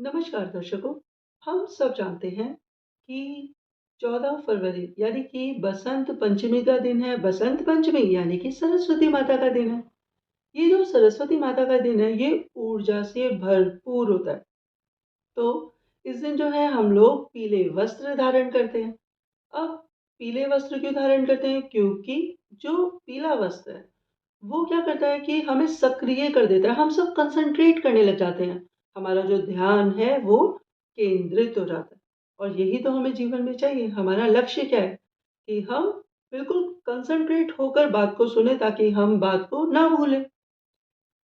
नमस्कार दर्शकों, हम सब जानते हैं कि 14 फरवरी यानी कि बसंत पंचमी का दिन है। बसंत पंचमी यानी कि सरस्वती माता का दिन है। ये जो सरस्वती माता का दिन है, ये ऊर्जा से भरपूर होता है। तो इस दिन जो है हम लोग पीले वस्त्र धारण करते हैं। अब पीले वस्त्र क्यों धारण करते हैं? क्योंकि जो पीला वस्त्र है वो क्या करता है कि हमें सक्रिय कर देता है, हम सब कंसंट्रेट करने लग जाते हैं। हमारा जो ध्यान है वो केंद्रित हो जाता है और यही तो हमें जीवन में चाहिए। हमारा लक्ष्य क्या है कि हम बिल्कुल कंसंट्रेट होकर बात को सुने ताकि हम बात को ना भूलें।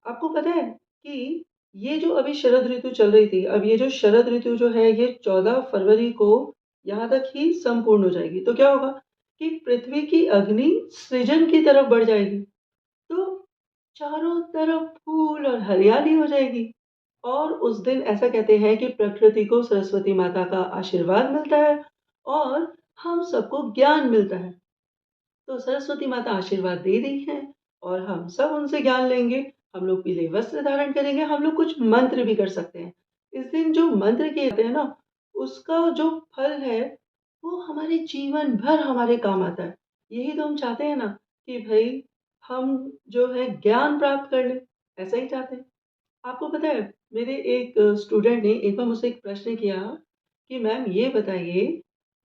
आपको पता है कि ये जो अभी शरद ऋतु चल रही थी, अब ये जो शरद ऋतु जो है ये 14 फरवरी को यहाँ तक ही संपूर्ण हो जाएगी। तो क्या होगा कि पृथ्वी की अग्नि सृजन की तरफ बढ़ जाएगी। तो चारों तरफ फूल और हरियाली हो जाएगी और उस दिन ऐसा कहते हैं कि प्रकृति को सरस्वती माता का आशीर्वाद मिलता है और हम सबको ज्ञान मिलता है। तो सरस्वती माता आशीर्वाद दे रही हैं और हम सब उनसे ज्ञान लेंगे। हम लोग पीले वस्त्र धारण करेंगे, हम लोग कुछ मंत्र भी कर सकते हैं। इस दिन जो मंत्र किए जाते हैं ना, उसका जो फल है वो हमारे जीवन भर हमारे काम आता है। यही तो हम चाहते हैं ना कि भई हम जो है ज्ञान प्राप्त कर लें, ऐसा ही चाहते हैं। आपको पता है मेरे एक स्टूडेंट ने एक बार मुझसे एक प्रश्न किया कि मैम ये बताइए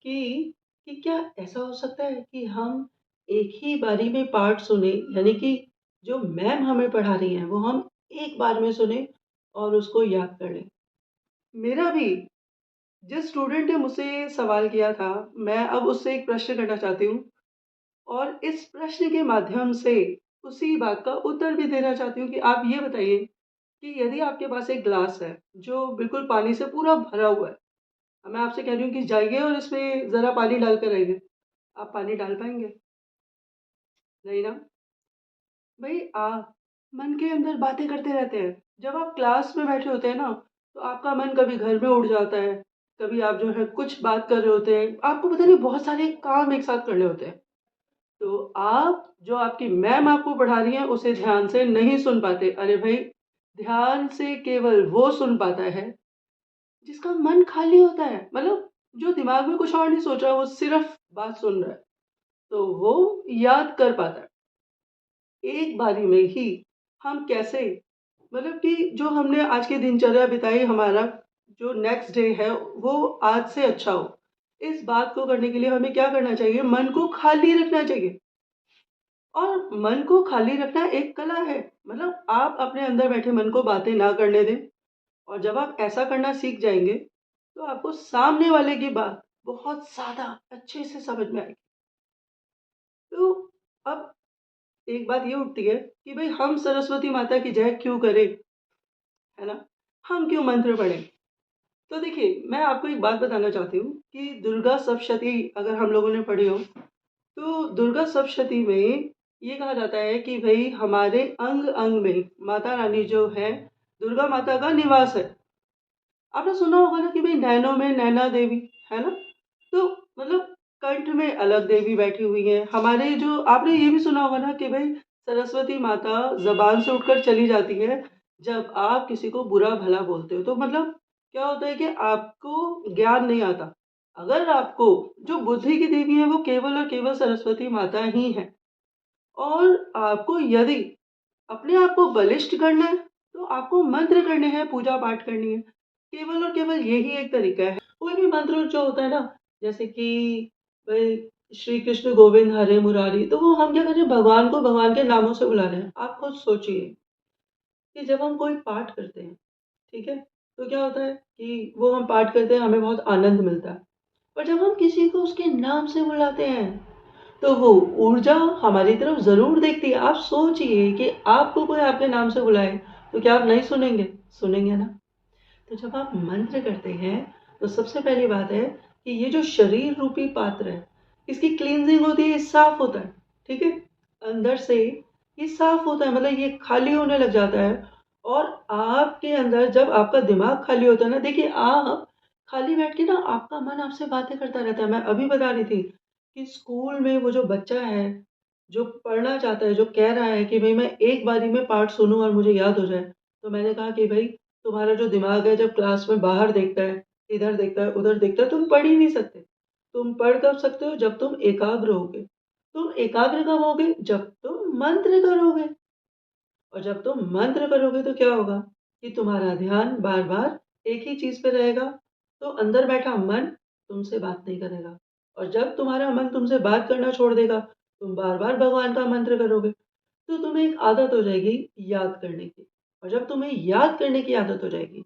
कि क्या ऐसा हो सकता है कि हम एक ही बारी में पाठ सुने, यानी कि जो मैम हमें पढ़ा रही हैं वो हम एक बार में सुने और उसको याद कर लें। मेरा भी जिस स्टूडेंट ने मुझसे ये सवाल किया था, मैं अब उससे एक प्रश्न करना चाहती हूँ और इस प्रश्न के माध्यम से उसी बात का उत्तर भी देना चाहती हूँ कि आप ये बताइए कि यदि आपके पास एक ग्लास है, जो बिल्कुल पानी से पूरा भरा हुआ है। अब मैं आपसे कह रही हूँ कि जाइए और इसमें ज़रा पानी डाल कर आइए। आप पानी डाल पाएँगे? नहीं ना? भई आप मन के अंदर बातें करते रहते हैं। जब आप क्लास में बैठे होते हैं ना, तो आपका मन कभी घर में उड़ जाता है, कभी आप जो है कुछ बात कर रहे होते हैं। आपको पता नहीं बहुत सारे काम एक साथ करने होते हैं। तो आप जो आपकी मैम आपको पढ़ा रही हैं, उसे ध्यान से नहीं सुन पाते। अरे भई, ध्यान से केवल वो सुन पाता है जिसका मन खाली होता है, मतलब जो दिमाग में कुछ और नहीं सोच रहा, वो सिर्फ बात सुन रहा है, तो वो याद कर पाता है। एक बारी में ही हम कैसे, मतलब कि जो हमने आज की दिनचर्या बिताई, हमारा जो नेक्स्ट डे है वो आज से अच्छा हो। इस बात को करने के लिए हमें क्या करना चाहिए? मन को खाली रखना चाहिए। और मन को खाली रखना एक कला है। मतलब आप अपने अंदर बैठे मन को बातें ना करने दें और जब आप ऐसा करना सीख जाएँगे, तो आपको सामने वाले की बात बहुत ज़्यादा अच्छे से समझ में आएगी। तो अब एक बात ये उठती है कि भई हम सरस्वती माता की जय क्यों करें, है ना? हम क्यों मंत्र पढ़ें? तो देखिए, मैं आपको एक बात बताना चाहती हूँ कि दुर्गा सप्तशती अगर हम लोगों ने पढ़ी हो, तो दुर्गा सप्तशती में ये कहा जाता है कि भई हमारे अंग-अंग में माता रानी जो है, दुर्गा माता का निवास है। आपने सुना होगा ना कि भई नैनों में नैना देवी, है ना? तो मतलब कंठ में अलग देवी बैठी हुई हैं। हमारे जो आपने ये भी सुना होगा ना कि भई सरस्वती माता ज़बान से उठकर चली जाती है, जब आप किसी को बुरा-भला बोलते हो। तो मतलब क्या होता है कि आपको ज्ञान नहीं आता। अगर आपको जो बुद्धि की देवी है, वो केवल और केवल सरस्वती माता ही हैं और आपको यदि अपने आप को बलिष्ठ करना है, तो आपको मंत्र करने हैं, पूजा-पाठ करनी है। केवल और केवल यही एक तरीका है। कोई भी मंत्र जो होता है ना, जैसे कि भई श्री कृष्ण गोविंद हरे मुरारी, तो वो हम क्या कर रहे हैं? भगवान को भगवान के नामों से बुला रहे हैं। आप खुद सोचिए कि जब हम कोई पाठ करते हैं, ठीक है? तो क्या होता है कि वो हम पाठ करते हैं, हमें बहुत आनंद मिलता है। पर जब हम किसी को उसके नाम से बुलाते हैं, तो वो ऊर्जा हमारी तरफ ज़रूर देखती है। आप सोचिए कि आपको कोई आपके नाम से बुलाए, तो क्या आप नहीं सुनेंगे? सुनेंगे ना। तो जब आप मंत्र करते हैं, तो सबसे पहली बात है कि ये जो शरीर रूपी पात्र है, इसकी क्लींजिंग होती है, ये साफ होता है, ठीक है? अंदर से ये साफ होता है, मतलब ये खाली होने लग जाता है और आपके अंदर जब आपका दिमाग खाली होता है ना, देखिए आप खाली बैठ के ना आपका मन आपसे बातें करता रहता है। मैं अभी बता रही थी कि स्कूल में वो जो बच्चा है, जो पढ़ना चाहता है, जो कह रहा है कि भई मैं एक बारी में पाठ सुनूँ और मुझे याद हो जाए, तो मैंने कहा कि भई तुम्हारा जो दिमाग है जब क्लास में बाहर देखता है, इधर देखता है, उधर देखता है, तुम पढ़ ही नहीं सकते। तुम पढ़ कब सकते हो? जब तुम एकाग्र होगे। तुम एकाग्र कब होगे? जब तुम मंत्र करोगे। और जब तुम मंत्र करोगे तो क्या होगा कि तुम्हारा ध्यान बार-बार एक ही चीज़ पे रहेगा, तो अंदर बैठा मन तुमसे बात नहीं करेगा। और जब तुम्हारा मन तुमसे बात करना छोड़ देगा, तुम बार-बार भगवान का मंत्र करोगे, तो तुम्हें एक आदत हो जाएगी याद करने की। और जब तुम्हें याद करने की आदत हो जाएगी,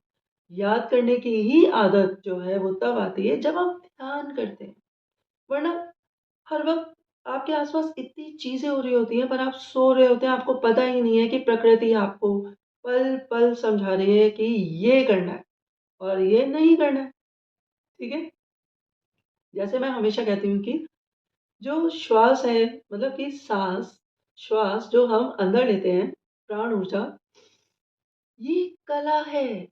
याद करने की ही आदत जो है वो तब आती है जब आप ध्यान करते हैं। वरना हर वक़्त आपके आस-पास इतनी चीज़ें हो रही होती हैं, पर आप सो रहे होते हैं, आपको पता ही नहीं है कि प्रकृति आपको पल-पल समझा रही है कि ये करना है और ये नहीं करना है, ठीक है? जैसे मैं हमेशा कहती हूँ कि जो श्वास है मतलब कि श्वास जो हम अंदर लेते हैं, प्राण ऊर्जा, ये कला है,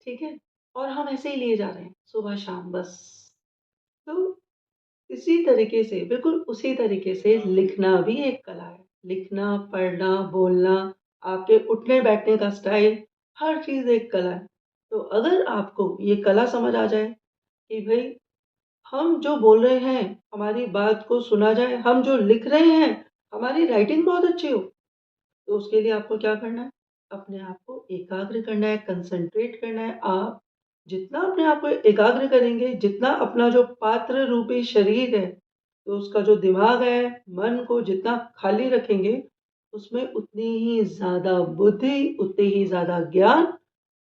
ठीक है? और हम ऐसे ही लिए जा रहे हैं, सुबह-शाम बस। तो इसी तरीके से, बिल्कुल उसी तरीके से लिखना भी एक कला है। लिखना, पढ़ना, बोलना, आपके उठने-बैठने का स्टाइल, हर चीज़ एक कला है। तो अगर आपको ये कला समझ आ जाए कि भई हम जो बोल रहे हैं, हमारी बात को सुना जाए, हम जो लिख रहे हैं, हमारी राइटिंग बहुत अच्छी हो, तो उसके लिए आपको क्या करना है? अपने आप को एकाग्र करना है, कंसंट्रेट करना है। आप जितना अपने आप को एकाग्र करेंगे, जितना अपना जो पात्र रूपी शरीर है, तो उसका जो दिमाग है, मन को जितना खाली रखेंगे, उसमें उतनी ही ज़्यादा बुद्धि, उतने ही ज़्यादा ज्ञान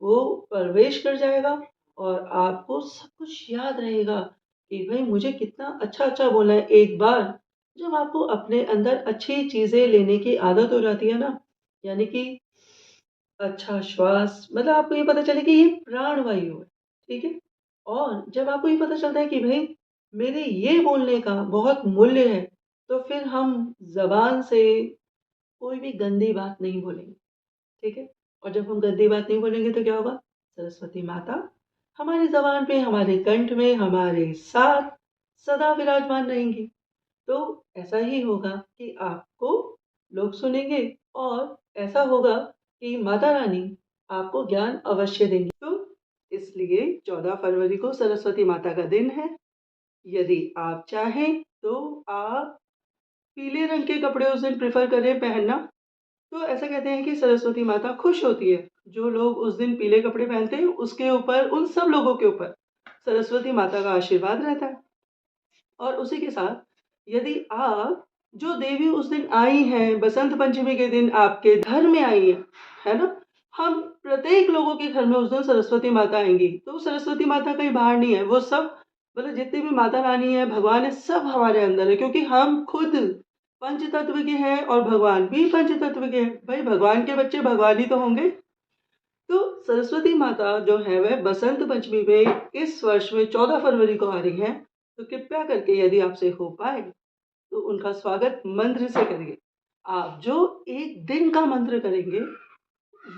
वो प्रवेश कर जाएगा और आपको सब कुछ याद रहेगा कि भई मुझे कितना अच्छा-अच्छा बोलना है। एक बार जब आपको अपने अंदर अच्छी चीज़ें लेने की आदत हो जाती है ना, यानी कि अच्छा श्वास मतलब आपको ये पता चले कि ये प्राण वायु है, ठीक है? और जब आपको ये पता चलता है कि भई मेरे ये बोलने का बहुत मूल्य है, तो फिर हम ज़बान से कोई भी गंदी बात नहीं बोलेंगे, ठीक है? और जब हम गंदी बात नहीं बोलेंगे तो क्या होगा? सरस्वती माता हमारी ज़बान पे, हमारे कंठ में, हमारे साथ सदा विराजमान रहेंगी। तो ऐसा ही होगा कि आपको लोग सुनेंगे और ऐसा होगा कि माता रानी आपको ज्ञान अवश्य देंगी। तो इसलिए 14 फरवरी को सरस्वती माता का दिन है। यदि आप चाहें तो आप पीले रंग के कपड़े उस दिन प्रेफ़र करें पहनना। तो ऐसा कहते हैं कि सरस्वती माता खुश होती है। जो लोग उस दिन पीले कपड़े पहनते हैं उसके ऊपर उन सब लोगों के ऊपर सरस्वती माता का आशीर्वाद रहता है। और उसी के साथ यदि आप जो देवी उस दिन आई हैं, बसंत पंचमी के दिन आपके घर में आई हैं, है ना? हम प्रत्येक लोगों के घर में उस दिन सरस्वती माता आएँगी। तो सरस्वती माता कहीं बाहर नहीं है, वो सब मतलब जितनी भी माता रानी है, भगवान है, सब हमारे अंदर है क्योंकि हम खुद पंचतत्व के हैं और भगवान भी पंचतत्व के हैं। भई भगवान के बच्चे भगवान ही तो होंगे। तो सरस्वती माता जो है वह बसंत पंचमी में इस वर्ष में 14 फरवरी को आ रही हैं, तो कृपया करके यदि आपसे हो पाए तो उनका स्वागत मंत्र से करिए। आप जो एक दिन का मंत्र करेंगे,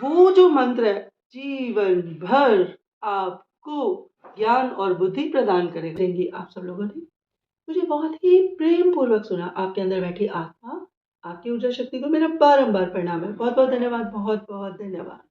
वो जो मंत्र है जीवन भर आपको ज्ञान और बुद्धि प्रदान करेंगी आप सब लोगों ने। मुझे बहुत ही प्रेम पूर्वक सुना। आपके अंदर बैठी आत्मा, आपकी ऊर्जा शक्ति को मेरा बारंबार प्रणाम है। बहुत-बहुत धन्यवाद, बहुत-बहुत धन्यवाद।